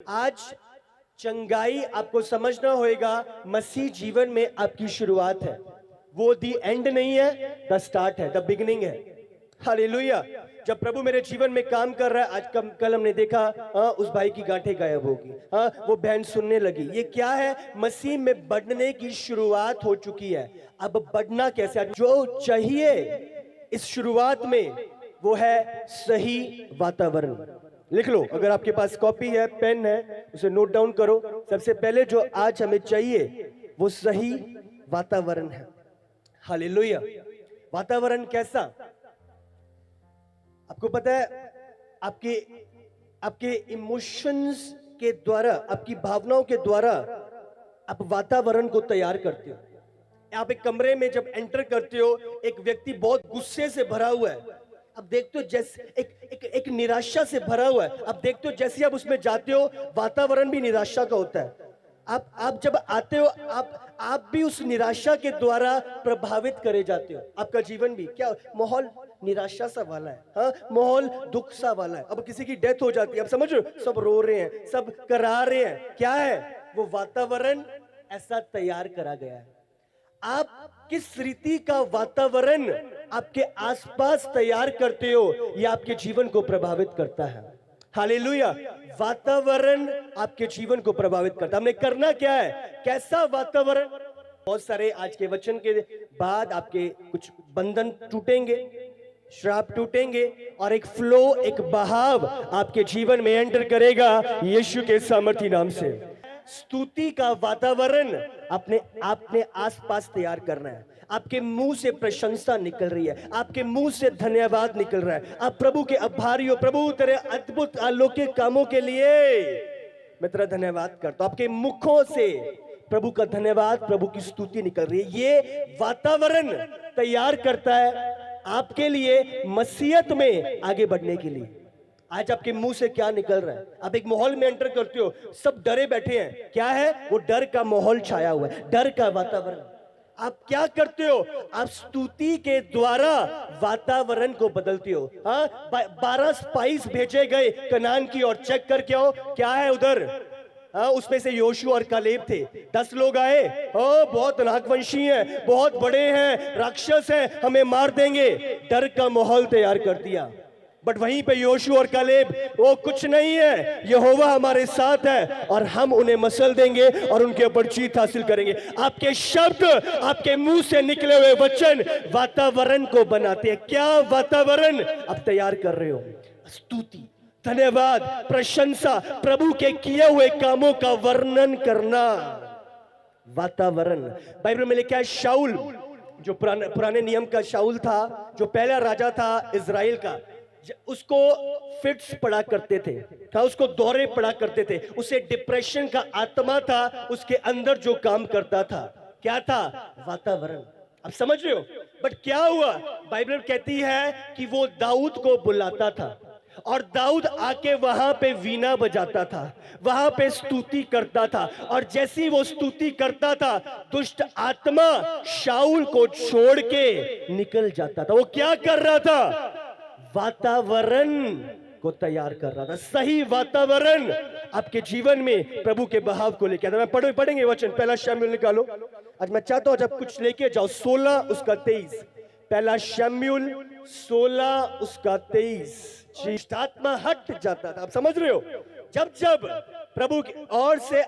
आज चंगाई आपको समझना होगा। मसीह जीवन में आपकी शुरुआत है, वो दी एंड नहीं है, द स्टार्ट है, द बिगिनिंग है। हालेलुया। जब प्रभु मेरे जीवन में काम कर रहा है, आज कल हमने देखा उस भाई की गांठें गायब होगी, वो बहन सुनने लगी। ये क्या है? मसीह में बढ़ने की शुरुआत हो चुकी है। अब बढ़ना कैसे? जो चाहिए इस शुरुआत में वो है सही वातावरण। लिख लो, अगर आपके पास कॉपी है, पेन है, उसे नोट डाउन करो। सबसे पहले जो आज हमें चाहिए वो सही वातावरण है। हालेलुया। वातावरण कैसा? आपको पता है, आपके आपके इमोशंस के द्वारा, आपकी भावनाओं के द्वारा आप वातावरण को तैयार करते हो। आप एक कमरे में जब एंटर करते हो, एक व्यक्ति बहुत गुस्से से भरा हुआ है, आप देखते हो जैसे एक निराशा से भरा हुआ है, आप देखते हो जैसे आप उसमें जाते हो वातावरण भी निराशा का होता है। आप जब आते हो, आप भी उस निराशा के द्वारा प्रभावित करे जाते हो। आपका जीवन भी क्या माहौल निराशा सा वाला है, हाँ, माहौल दुख सा वाला है। अब किसी की डेथ हो जाती है, आप समझ रहे हो, सब रो रहे हैं, सब करा रहे हैं। क्या है? वो वातावरण ऐसा तैयार करा गया है। आप किस रीति का वातावरण आपके आसपास तैयार करते हो, यह आपके जीवन को प्रभावित करता है। हालेलुया। वातावरण आपके जीवन को प्रभावित करता है। हमने करना क्या है? कैसा वातावरण? बहुत सारे आज के वचन के बाद आपके कुछ बंधन टूटेंगे, श्राप टूटेंगे, और एक फ्लो, एक बहाव आपके जीवन में एंटर करेगा यीशु के सामर्थी नाम से। स्तुति का वातावरण अपने आपने आसपास तैयार करना है। आपके मुंह से प्रशंसा निकल रही है, आपके मुंह से धन्यवाद निकल रहा है, आप प्रभु के आभारी हो। प्रभु तेरे अद्भुत अलौकिक कामों के लिए मैं तेरा धन्यवाद करता हूं। आपके मुखों से प्रभु का धन्यवाद, प्रभु की स्तुति निकल रही है। ये वातावरण तैयार करता है आपके लिए मसीहत में आगे बढ़ने के लिए। आज आपके मुंह से क्या निकल रहा है? आप एक माहौल में एंटर करते हो, सब डरे बैठे हैं। क्या है? वो डर का माहौल छाया हुआ है, डर का वातावरण। आप क्या करते हो? आप स्तुति के द्वारा वातावरण को बदलते हो। हाँ, 12 स्पाइस भेजे गए कनान की ओर, चेक करके आओ क्या है उधर। हाँ, उसमें से योशू और कालेब थे। 10 लोग आए, बहुत नागवंशी हैं, बहुत बड़े हैं, राक्षस हैं, हमें मार देंगे। डर का माहौल तैयार कर दिया। बट वहीं पे योशू और कालेब, वो कुछ नहीं है, यहोवा हमारे साथ है और हम उन्हें मसल देंगे और उनके ऊपर जीत हासिल करेंगे। आपके शब्द, आपके मुंह से निकले हुए वचन वातावरण को बनाते हैं। क्या वातावरण आप तैयार कर रहे हो? स्तुति, धन्यवाद, प्रशंसा, प्रभु के किए हुए कामों का वर्णन करना। वातावरण बाइबल में लिखा है, शाऊल, जो पुराने नियम का शाऊल था, जो पहला राजा था इजराइल का, उसको फिट्स पड़ा करते थे, उसको दौरे पड़ा करते थे, उसे डिप्रेशन का आत्मा था उसके अंदर जो काम करता था। क्या था? वातावरण। आप समझ रहे हो? बट क्या हुआ? बाइबल कहती है कि वो दाऊद को बुलाता था और दाऊद आके वहां पे वीणा बजाता था, वहां पे स्तुति करता था, और जैसी वो स्तुति करता था, दुष्ट आत्मा शाऊल को छोड़ के निकल जाता था। वो क्या कर रहा था? वातावरण को तैयार कर रहा था। सही वातावरण आपके जीवन में प्रभु के बहाव को लेके आता। मैं पढ़ेंगे वचन, पहला शमूएल निकालो। आज मैं चाहता हूं जब कुछ लेके जाओ, 16 उसका 23। पहला शमूएल 16 उसका 23। दुष्ट आत्मा हट जाता था। आप समझ रहे हो? जब जब प्रभु की ओर से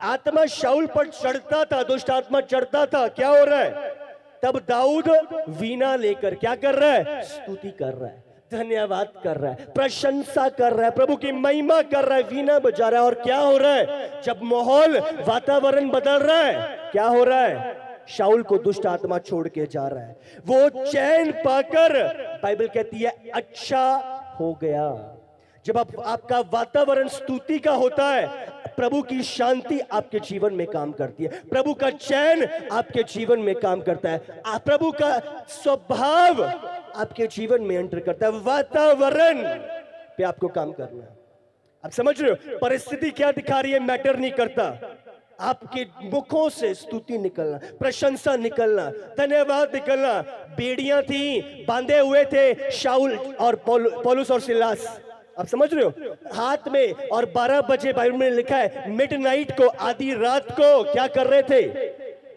आत्मा शाऊल पर चढ़ता था, दुष्ट आत्मा चढ़ता था, क्या हो रहा है? तब दाऊद वीणा लेकर क्या कर रहा है? स्तुति कर रहा है, धन्यवाद कर रहा है, प्रशंसा कर रहा है, प्रभु की महिमा कर रहा है, वीणा बजा रहा है। और क्या हो रहा है? जब माहौल, वातावरण बदल रहा है, क्या हो रहा है? शाऊल को दुष्ट आत्मा छोड़ के जा रहा है। वो चैन पाकर, बाइबल कहती है, अच्छा हो गया। जब आपका वातावरण स्तुति का होता है, प्रभु की शांति आपके जीवन में काम करती है, प्रभु का चैन आपके जीवन में काम करता है, प्रभु का स्वभाव आपके जीवन में एंटर करता है। वातावरण पे आपको काम करना है। आप समझ रहे हो? परिस्थिति क्या दिखा रही है मैटर नहीं करता। आपके मुखों से स्तुति निकलना, प्रशंसा निकलना, धन्यवाद निकलना। बेड़ियां थी, बांधे हुए थे शाऊल और पौलुस और सिलास, आप समझ रहे हो, हाथ में, और 12 बजे बाइबल में लिखा है मिडनाइट को, आधी रात को क्या कर रहे थे,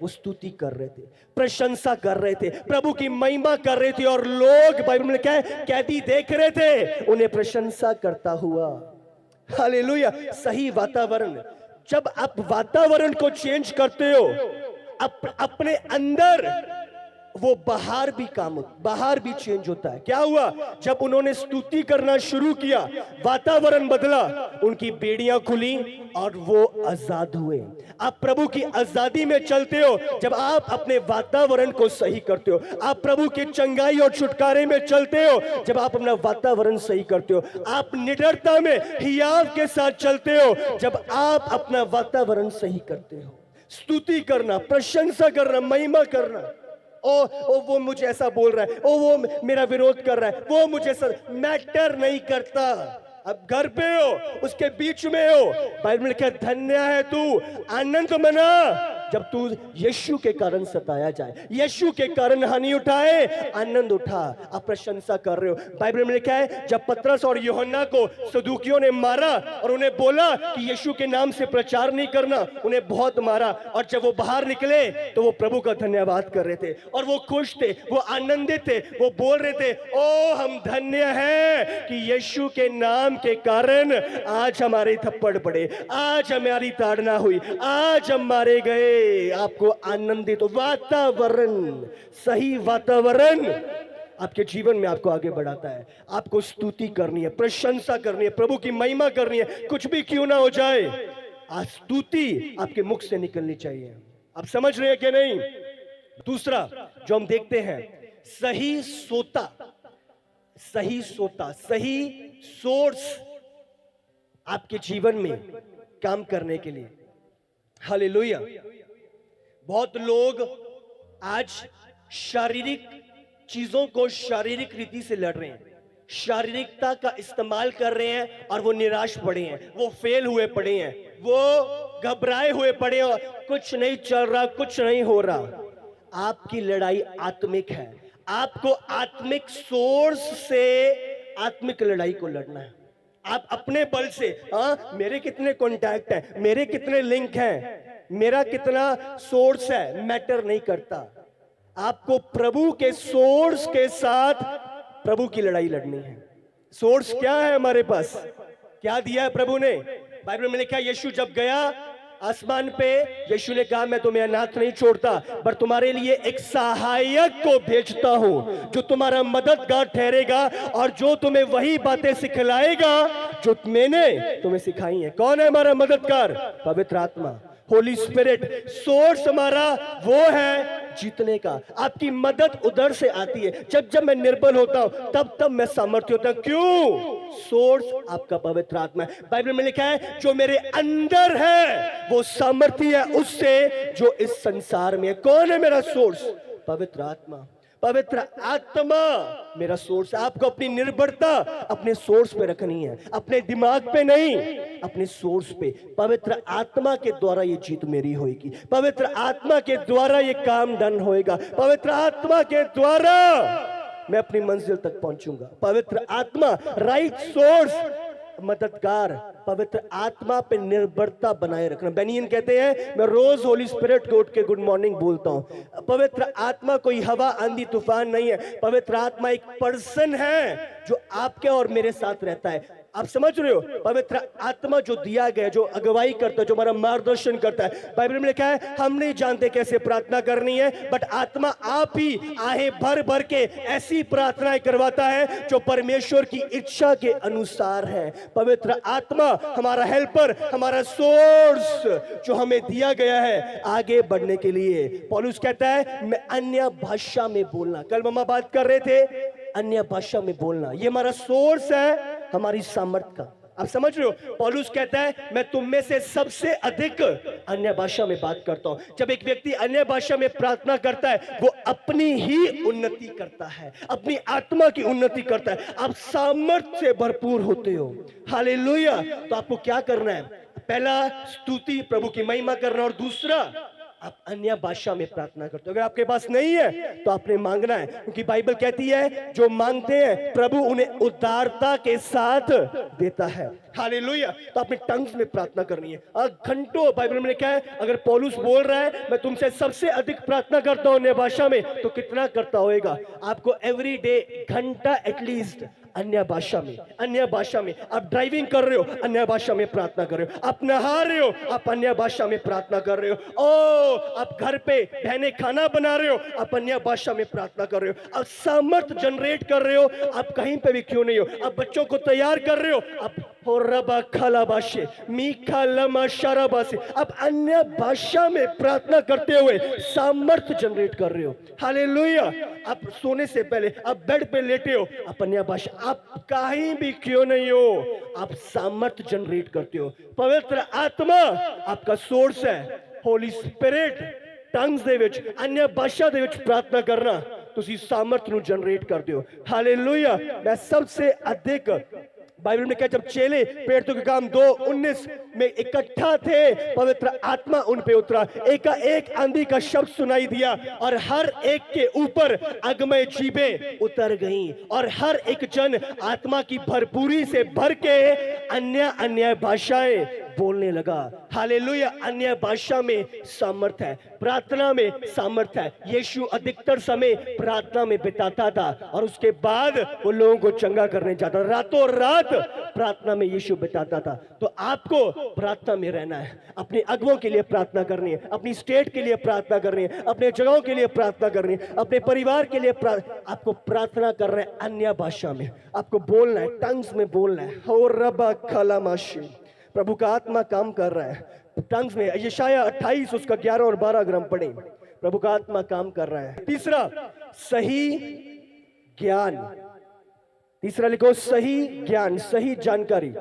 वो स्तुति कर रहे थे, प्रशंसा कर रहे थे, प्रभु की महिमा कर रहे थे, और लोग बाइबल में लिखा है कैदी देख रहे थे उन्हें प्रशंसा करता हुआ। हालेलुया। सही वातावरण, जब आप वातावरण को चेंज करते हो अपने अंदर, वो बाहर भी चेंज होता है। क्या हुआ, जब उन्होंने स्तुति करना शुरू किया, वातावरण बदला, उनकी बेड़ियां खुली और वो आजाद हुए। आप प्रभु की आजादी में चलते हो जब आप अपने वातावरण को सही करते हो। आप प्रभु के चंगाई और छुटकारे में चलते हो जब आप अपना वातावरण सही करते हो। आप निडरता में हियाव के साथ चलते हो जब आप अपना वातावरण सही करते हो। स्तुति करना, प्रशंसा करना, महिमा करना, ओ वो मुझे ऐसा बोल रहा है, ओ वो मेरा विरोध कर रहा है, वो मुझे मैटर नहीं करता। अब घर पे हो, उसके बीच में हो, बाइबल में लिखा है धन्य है तू, आनंद मना जब तू यीशु के कारण सताया जाए, यीशु के कारण हानि उठाए, आनंद उठा। आप प्रशंसा कर रहे हो। बाइबल में लिखा है जब पतरस और यूहन्ना को सदूकियों ने मारा और उन्हें बोला कि यीशु के नाम से प्रचार नहीं करना, उन्हें बहुत मारा, और जब वो बाहर निकले तो वो प्रभु का धन्यवाद कर रहे थे और वो खुश थे, वो आनंदित थे, वो बोल रहे थे ओ हम धन्य हैं कि यीशु के नाम के कारण आज हमारे थप्पड़ पड़े, आज हमारी ताड़ना हुई, आज हम मारे गए। आपको आनंदित वातावरण, सही वातावरण आपके जीवन में आपको आगे बढ़ाता है। आपको स्तुति करनी है, प्रशंसा करनी है, प्रभु की महिमा करनी है, कुछ भी क्यों ना हो जाए, आज स्तुति आपके मुख से निकलनी चाहिए। आप समझ रहे हैं कि नहीं? दूसरा जो हम देखते हैं, सही सोता, सही सोर्स आपके जीवन में काम करने के लिए। हालेलुया। बहुत लोग आज शारीरिक चीजों को शारीरिक रीति से लड़ रहे हैं, शारीरिकता का इस्तेमाल कर रहे हैं और वो निराश पड़े हैं, वो फेल हुए पड़े हैं, वो घबराए हुए पड़े हैं, कुछ नहीं चल रहा, कुछ नहीं हो रहा। आपकी लड़ाई आत्मिक है। आपको आत्मिक सोर्स से आत्मिक लड़ाई को लड़ना है। आप अपने बल से, मेरे कितने कॉन्टैक्ट हैं, मेरे कितने लिंक हैं, मेरा कितना सोर्स है, मैटर नहीं करता। आपको प्रभु के सोर्स के साथ प्रभु की लड़ाई लड़नी है। सोर्स क्या है हमारे पास, क्या दिया है प्रभु ने? बाइबल में लिखा है यीशु जब गया आसमान पे, यीशु ने कहा मैं तुम्हें अनाथ नहीं छोड़ता, पर तुम्हारे लिए एक सहायक को भेजता हूं जो तुम्हारा मददगार ठहरेगा और जो तुम्हें वही बातें सिखलाएगा जो मैंने तुम्हें सिखाई है। कौन है हमारा मददगार? पवित्र आत्मा, होली स्पिरिट। सोर्स हमारा वो है जीतने का। आपकी मदद उधर से आती है। जब मैं निर्बल होता हूं तब मैं सामर्थ्य होता हूं। क्यों? सोर्स आपका पवित्र आत्मा है। बाइबल में लिखा है जो मेरे अंदर है वो सामर्थ्य है उससे जो इस संसार में है। कौन है मेरा सोर्स? पवित्र आत्मा। पवित्र आत्मा मेरा सोर्स। आपको अपनी निर्भरता अपने सोर्स पे रखनी है, अपने दिमाग पे नहीं, अपने सोर्स पे। पवित्र आत्मा के द्वारा ये जीत मेरी होगी, पवित्र आत्मा के द्वारा ये काम डन होएगा, पवित्र आत्मा के द्वारा मैं अपनी मंजिल तक पहुंचूंगा। पवित्र आत्मा, राइट सोर्स, मददगार। पवित्र आत्मा पे निर्भरता बनाए रखना। बेनियन कहते हैं मैं रोज होली स्पिरिट को उठ के गुड मॉर्निंग बोलता हूं। पवित्र आत्मा कोई हवा आंधी तूफान नहीं है। पवित्र आत्मा एक पर्सन है जो आपके और मेरे साथ रहता है। आप समझ रहे हो? पवित्र आत्मा जो दिया गया, जो अगुवाई करता है, जो हमारा मार्गदर्शन करता है। बाइबल में लिखा है हम नहीं जानते कैसे प्रार्थना करनी है, बट आत्मा आप ही आहे भर भर के ऐसी प्रार्थनाएं करवाता है जो परमेश्वर की इच्छा के अनुसार है। पवित्र आत्मा हमारा हेल्पर, हमारा सोर्स जो हमें दिया गया है आगे बढ़ने के लिए। पौलुस कहता है मैं अन्य भाषा में बोलना, कल मम्मा बात कर रहे थे, अन्य भाषा में बोलना ये हमारा सोर्स है, हमारी सामर्थ का। आप समझ रहे हो? पौलुस कहता है मैं तुम में से सबसे अधिक अन्य भाषा में बात करता हूं। जब एक व्यक्ति अन्य भाषा में प्रार्थना करता है वो अपनी ही उन्नति करता है, अपनी आत्मा की उन्नति करता है। आप सामर्थ से भरपूर होते हो। हालेलुया। तो आपको क्या करना है? पहला स्तुति, प्रभु की महिमा करना, और दूसरा आप अन्य भाषा में प्रार्थना करते हो। अगर आपके पास नहीं है तो आपने मांगना है, क्योंकि बाइबल कहती है जो मांगते हैं प्रभु उन्हें उदारता के साथ देता है। हालेलुया। तो आपने टंग्स में प्रार्थना करनी है। घंटों बाइबल में लिखा है, अगर पौलुस बोल रहा है मैं तुमसे सबसे अधिक प्रार्थना करता हूं अन्य भाषा में, तो कितना करता होएगा? आपको एवरी डे घंटा एटलीस्ट अन्य भाषा में, अन्य भाषा में। आप ड्राइविंग कर रहे हो, अन्य भाषा में प्रार्थना कर रहे हो। आप नहा रहे हो, आप अन्य भाषा में प्रार्थना कर रहे हो। ओ आप घर पे बहने खाना बना रहे हो, आप अन्य भाषा में प्रार्थना कर रहे हो। आप सामर्थ जनरेट कर रहे हो, आप कहीं पे भी क्यों नहीं हो। आप बच्चों को तैयार कर रहे हो, आप हो रबा खलाबाशे मीखा लमा शराबासे, आप अन्य भाषा में प्रार्थना करते हुए सामर्थ जनरेट कर रहे हो। हालेलुया। आप सोने से पहले आप बेड पे लेटे हो, आप अन्य भाषा, आप कहीं भी क्यों नहीं हो, आप सामर्थ जनरेट करते हो। पवित्र आत्मा आपका सोर्स है। होली स्पिरिट टंग्स दे विच, अन्य भाषा दे विच प्रार्थना करना ਤੁਸੀਂ सामर्थ ਨੂੰ जनरेट करते हो। हालेलुया। मैं सबसे अधिक बाइबल में क्या, जब चेले पेड़ों के काम 2:19 में इकट्ठा थे, पवित्र आत्मा उन पे उतरा, एक आंधी का शब्द सुनाई दिया और हर एक के ऊपर अगमय जीभें उतर गईं और हर एक जन आत्मा की भरपूरी से भर के अन्य अन्य भाषाएं बोलने लगा। हालेलुया। अन्य भाषा में सामर्थ है, प्रार्थना में सामर्थ है। यीशु अधिकतर समय प्रार्थना में बिताता था और उसके बाद वो लोगों को चंगा करने जाता, रातों रात प्रार्थना में यीशु बिताता था। तो आपको प्रार्थना में रहना है, अपने अगुओं के लिए प्रार्थना करनी है, अपनी स्टेट के लिए प्रार्थना करनी है, अपने जगहों के लिए प्रार्थना करनी है, अपने परिवार के लिए आपको प्रार्थना करना है। अन्य भाषा में आपको बोलना है, टंग्स में बोलना है। हो रबा खलामाशी, प्रभु का आत्मा काम कर रहा है टंग्स में। यशाया 28 उसका 11 और 12 ग्राम पढ़े। प्रभु का आत्मा काम कर रहा है। तीसरा, सही ज्ञान। तीसरा लिखो, सही ज्ञान, सही जानकारी।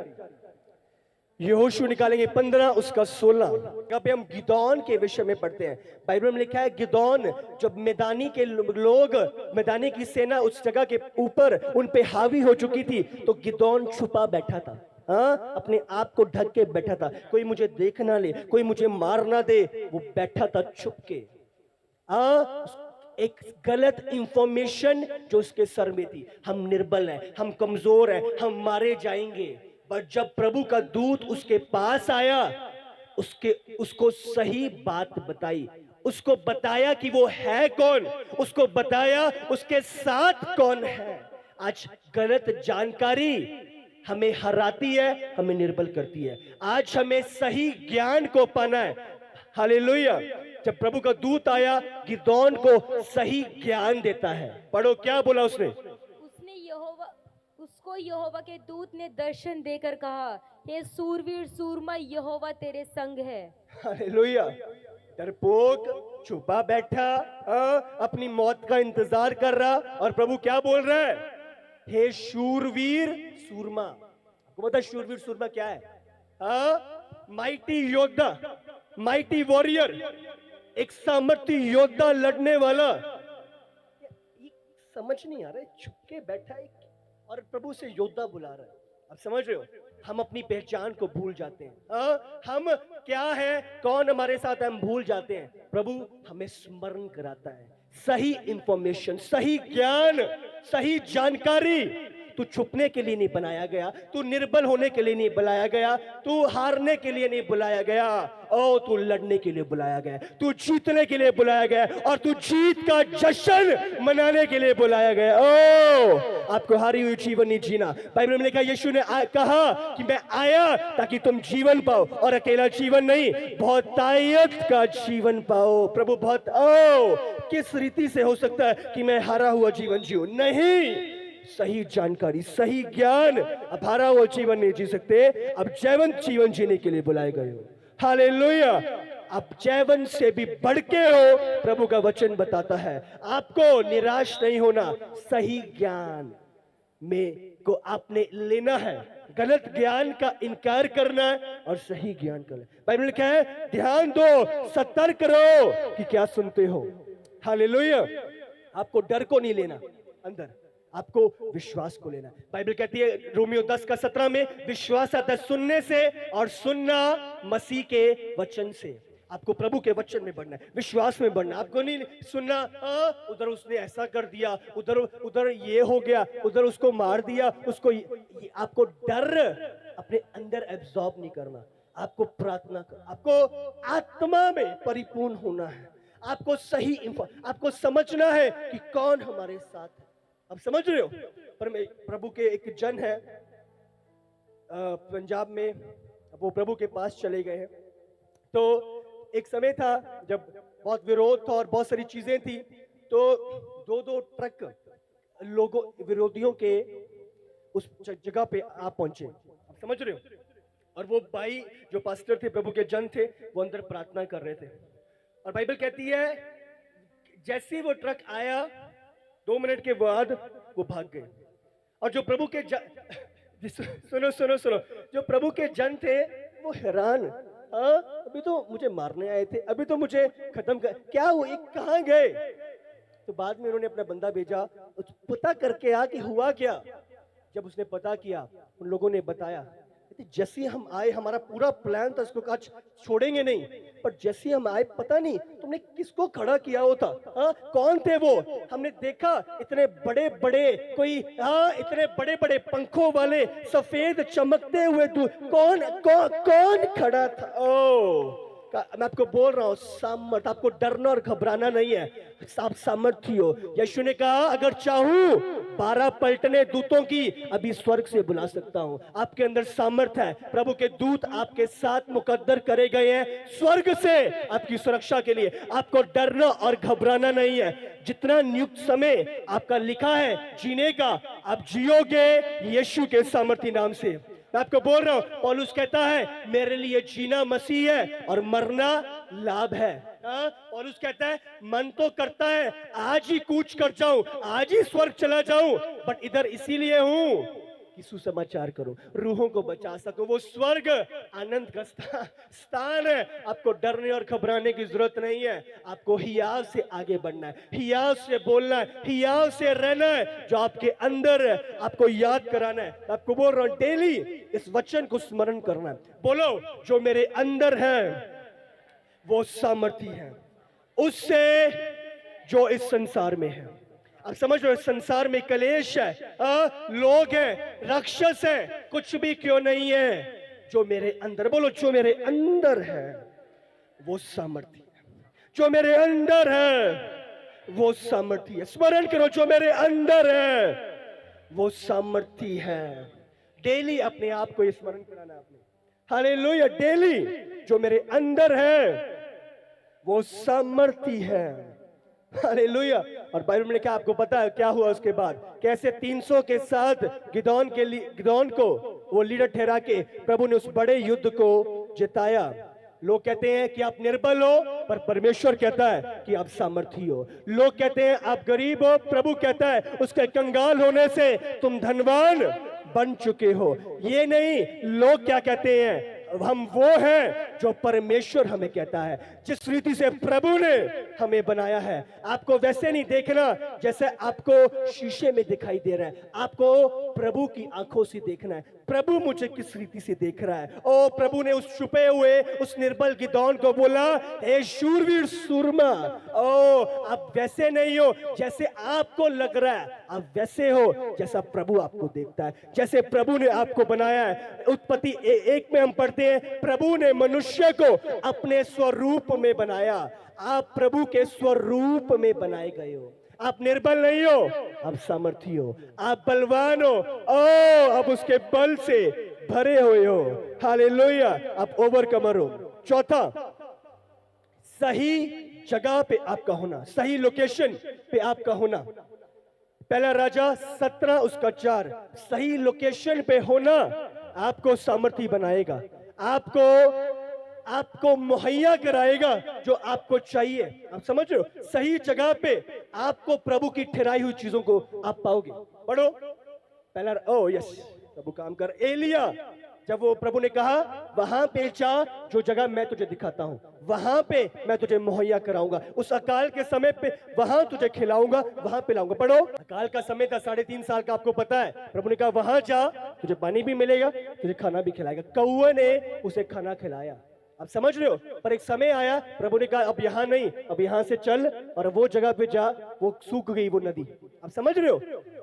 यहोशू निकालेंगे 15 उसका 16। यहाँ पे हम गिदौन के विषय में पढ़ते हैं। बाइबल में लिखा है गिदौन, जब मैदानी के लोग, मैदानी की सेना उस जगह के ऊपर उन पे हावी हो चुकी थी, तो गिदौन छुपा बैठा था। हाँ, अपने आप को ढक के बैठा था, कोई मुझे देख ना ले, कोई मुझे मार ना दे, वो बैठा था छुप के। एक गलत इंफॉर्मेशन जो उसके सर में थी, हम निर्बल हैं, हम कमजोर हैं, हम मारे जाएंगे। पर जब प्रभु का दूत उसके पास आया, उसको सही बात बताई, उसको बताया कि वो है कौन, उसको बताया उसके साथ कौन है। आज गलत जानकारी हमें हराती है, हमें निर्बल करती है। आज हमें सही ज्ञान को पाना है। हालेलुया। जब प्रभु का दूत आया, गिदौन को सही ज्ञान देता है। पढ़ो क्या बोला उसने। उसको यहोवा के दूत ने दर्शन देकर कहा, हे सूरवीर सूरमा, यहोवा तेरे संग है। हालेलुया। डरपोक छुपा बैठा, अपनी मौत का इंतजार कर रहा, और प्रभु क्या बोल रहा है, हे शूरवीर सूरमा। आपको पता है शूरवीर सूरमा क्या है? माइटी योद्धा, माइटी वॉरियर, एक सामर्थ्य योद्धा, लड़ने वाला। समझ नहीं आ रहा है, छुपके बैठा है और प्रभु से योद्धा बुला रहा है। आप समझ रहे हो? हम अपनी पहचान को भूल जाते हैं। हम क्या है, कौन हमारे साथ है, हम भूल जाते हैं। प्रभु हमें स्मरण कराता है। सही इंफॉर्मेशन, सही ज्ञान, सही जानकारी। तू छुपने के लिए नहीं बनाया गया, तू निर्बल होने के लिए नहीं बुलाया गया, तू हारने के लिए नहीं बुलाया गया, ओ तू लड़ने के लिए बुलाया गया, तू जीतने के लिए बुलाया गया, और तू जीत का जश्न मनाने के लिए बुलाया गया। ओ आपको हारी हुई जीवन नहीं जीना। बाइबल में लिखा, यीशु ने कहा कि मैं आया ताकि तुम जीवन पाओ, और अकेला जीवन नहीं, बहुतायत का जीवन पाओ। प्रभु बहुत, किस रीति से हो सकता है कि मैं हारा हुआ जीवन जीऊं? नहीं, सही जानकारी, सही ज्ञान। अब हारा हुआ जीवन नहीं जी सकते, अब जैवंत जीवन जीने के लिए बुलाए गए हो। हालेलुया। अब जैवन से भी बढ़ के हो, प्रभु का वचन बताता है। आपको निराश नहीं होना, सही ज्ञान में को आपने लेना है, गलत ज्ञान का इनकार करना है और सही ज्ञान करना है। बाइबल लिखा है, ध्यान दो, सतर्क रहो कि क्या सुनते हो। हालेलुया। आपको डर को नहीं लेना अंदर, आपको विश्वास को लेना। बाइबल कहती है रोमियो 10 का 17 में, विश्वास आता है सुनने से और सुनना मसीह के वचन से। आपको प्रभु के वचन में बढ़ना है, विश्वास में बढ़ना है। आपको नहीं सुनना उधर उसने ऐसा कर दिया, उधर उधर ये हो गया, उधर उसको मार दिया, उसको आपको डर अपने अंदर एब्जॉर्ब नहीं करना। आपको प्रार्थना कर, आपको आत्मा में परिपूर्ण होना है। आपको आपको समझना है कि कौन हमारे साथ है। आप समझ रहे हो? पर प्रभु के एक जन है पंजाब में, वो प्रभु के पास चले गए हैं। तो एक समय था जब बहुत विरोध था और बहुत सारी चीजें थी, तो दो दो ट्रक लोगों विरोधियों के उस जगह पे आप पहुंचे। आप समझ रहे हो? और वो भाई जो पास्टर थे, प्रभु के जन थे, वो अंदर प्रार्थना कर रहे थे। और बाइबल कहती है जैसे ही वो ट्रक आया 2 मिनट के बाद वो भाग गए। और जो प्रभु के सुनो सुनो सुनो, जो प्रभु के जन थे वो हैरान, अभी तो मुझे मारने आए थे, अभी तो मुझे खत्म कर, क्या वो एक कहाँ गए? तो बाद में उन्होंने अपना बंदा भेजा, पता करके आ कि हुआ क्या। जब उसने पता किया, उन लोगों ने बताया, जैसे हम आए हमारा पूरा प्लान था, इसको कहा छोड़ेंगे नहीं, पर जैसे हम आए पता नहीं तुमने किसको खड़ा किया होता, कौन थे वो? हमने देखा इतने बड़े बड़े कोई, इतने बड़े बड़े पंखों वाले सफेद चमकते हुए कौन कौन कौन खड़ा था? ओ मैं आपको बोल रहा हूं, सामर्थ, आपको डरना और घबराना नहीं है, आप सामर्थी हो। यीशु ने कहा अगर चाहूं 12 पलटने दूतों की अभी स्वर्ग से बुला सकता हूं। आपके अंदर सामर्थ है, प्रभु के दूत आपके साथ मुकद्दर करे गए हैं स्वर्ग से आपकी सुरक्षा के लिए। आपको डरना और घबराना नहीं है। जितना नियुक्त समय आपका लिखा है जीने का, आप जियोगे यीशु के सामर्थी नाम से। मैं आपको बोल रहा हूं, पौलुस कहता है मेरे लिए जीना मसीह है और मरना लाभ है। पौलुस कहता है मन तो करता है आज ही कूच कर जाऊं, आज ही स्वर्ग चला जाऊं, बट इधर इसीलिए हूं कि सुसमाचार करूं, रूहों को बचा सकूं। वो स्वर्ग आनंद का स्थान है। आपको डरने और घबराने की जरूरत नहीं है। आपको हियाव से आगे बढ़ना है, हियाव से बोलना है, हियाव से रहना है। जो आपके अंदर है आपको याद कराना है। आपको बोल रहा हूं डेली इस वचन को स्मरण करना है। बोलो जो मेरे अंदर है वो सामर्थी है उससे जो इस संसार में है। आप समझ रहे हो? संसार में कलेश है, लोग हैं, राक्षस है, कुछ भी क्यों नहीं है। जो मेरे अंदर, बोलो जो मेरे अंदर है वो सामर्थी है। जो मेरे अंदर है वो सामर्थी है। स्मरण करो, जो मेरे अंदर है वो सामर्थी है। डेली अपने आप को स्मरण कराना आपने। हालेलुया। डेली जो मेरे अंदर है वो सामर्थी है। हालेलुया। और बाइबल में क्या आपको पता है क्या हुआ उसके बाद? कैसे 300 के साथ गिदोन को वो लीडर ठहरा के प्रभु ने उस बड़े युद्ध को जिताया। लोग कहते हैं कि आप निर्बल हो, पर परमेश्वर कहता है कि आप सामर्थी हो। लोग कहते हैं आप गरीब हो, प्रभु कहता है उसके कंगाल होने से तुम धनवान बन चुके हो। ये नहीं, लोग क्या कहते हैं, हम वो हैं जो परमेश्वर हमें कहता है। जिस रीति से प्रभु ने हमें बनाया है, आपको वैसे नहीं देखना जैसे आपको शीशे में दिखाई दे रहा है। आपको प्रभु की आंखों से देखना है, प्रभु मुझे किस रीति से देख रहा है। ओ प्रभु ने उस छुपे हुए उस निर्बल गिदोन को बोला, हे शूरवीर सूरमा, ओ आप वैसे नहीं हो जैसे आपको लग रहा है, आप वैसे हो जैसा प्रभु आपको देखता है, जैसे प्रभु ने आपको बनाया है। उत्पत्ति 1 में हम पढ़ते हैं प्रभु ने मनुष्य को अपने स्वरूप में बनाया। आप प्रभु के स्वरूप में बनाए गए हो। आप निर्बल नहीं हो, आप सामर्थी हो। आप बलवान हो, ओ आप उसके बल से भरे हुए हो। हालेलुया। आप ओवरकमर हो। चौथा, सही जगह पे आपका होना, सही लोकेशन पे आपका होना। पहला राजा 17 उसका 4। सही लोकेशन पे होना आपको सामर्थी बनाएगा, आपको मुहैया कराएगा जो आपको चाहिए। आप समझ रहे हो? सही जगह पे आपको प्रभु की ठहराई हुई चीजों को आप पाओगे। पढ़ो पहला, ओ यस, प्रभु काम कर। एलिया, जब वो प्रभु ने कहा वहां पे जा, जो जगह मैं तुझे दिखाता हूं वहां पे मैं तुझे मुहैया कराऊंगा। उस अकाल के समय पे वहां तुझे खिलाऊंगा, वहां पे लाऊंगा। पढ़ो, अकाल का समय था 3.5 साल का, आपको पता है। प्रभु ने कहा वहां जा, तुझे पानी भी मिलेगा, तुझे खाना भी खिलाएगा। कौवे ने उसे खाना खिलाया। आप समझ रहे हो? पर एक समय आया, प्रभु ने कहा अब यहाँ नहीं, अब यहाँ से चल और वो जगह पे जा, वो सूख गई वो नदी। आप समझ रहे हो?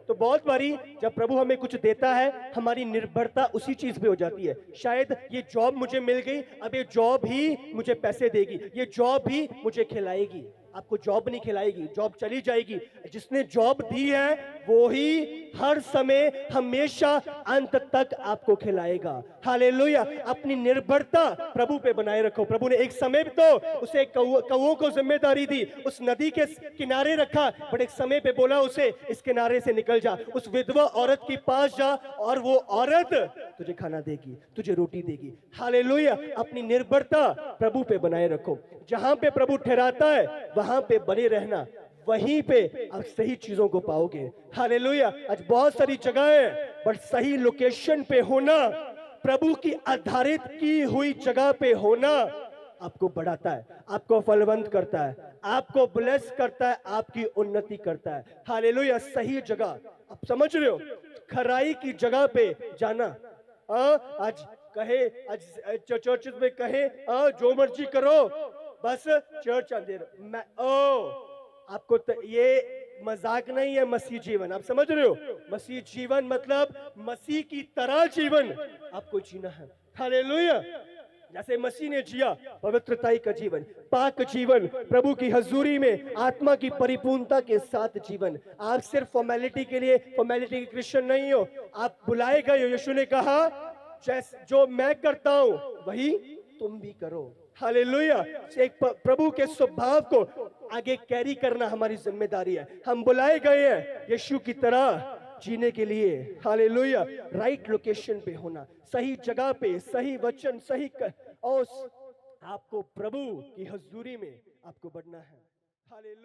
तो बहुत बारी जब प्रभु हमें कुछ देता है, हमारी निर्भरता उसी चीज पे हो जाती है। शायद ये जॉब मुझे मिल गई, अब ये जॉब ही मुझे पैसे देगी, ये जॉब ही मुझे खिलाएगी। आपको जॉब नहीं खिलाएगी, जॉब चली जाएगी। जिसने जॉब दी है वो ही हर समय हमेशा अंत तक आपको खिलाएगा। हालेलुया। अपनी निर्भरता प्रभु पे बनाए रखो। प्रभु ने एक समय पे तो उसे कौओं को जिम्मेदारी दी, उस नदी के किनारे रखा, बट एक समय पे बोला उसे इस किनारे से निकल जा, उस विधवा औरत के पास जा और वो औरत तुझे खाना देगी, तुझे रोटी देगी। हालेलुया। अपनी निर्भरता प्रभु पे बनाए रखो। जहां पे प्रभु ठहराता है वहां पे बने रहना, वहीं पे आप सही चीजों को पाओगे। हालेलुया। आज बहुत सारी जगह है, बट सही लोकेशन पे होना, प्रभु की आधारित की हुई जगह पे होना आपको बढ़ाता है, आपको फलवंत करता है, आपको ब्लेस करता है, आपकी उन्नति करता है। हालेलुया। सही जगह, आप समझ रहे हो? खराई की जगह पे जाना। आज कहे, आज चर्च में कहे जो मर्जी करो, बस चर्च अंदर मैं आपको ये मजाक नहीं है मसीह जीवन। आप समझ रहे हो? मसीह जीवन मतलब मसीह की तरह जीवन आपको जीना है। हालेलुया। जैसे मसीह ने जिया, पवित्रताई का जीवन, पाक जीवन, प्रभु की हजूरी में आत्मा की परिपूर्णता के साथ जीवन। आप सिर्फ फॉर्मेलिटी के लिए, फॉर्मेलिटी के क्रिश्चियन नहीं हो, आप बुलाए गए हो। यीशु ने कहा जैसे जो मैं करता हूं वही तुम भी करो। हालेलुया। एक प्रभु के स्वभाव को आगे कैरी करना हमारी जिम्मेदारी है। हम बुलाए गए हैं यीशु की तरह जीने के लिए। हालेलुया। राइट लोकेशन पे होना, सही जगह पे, सही वचन, और आपको प्रभु की हजूरी में आपको बढ़ना है। हालेलुया।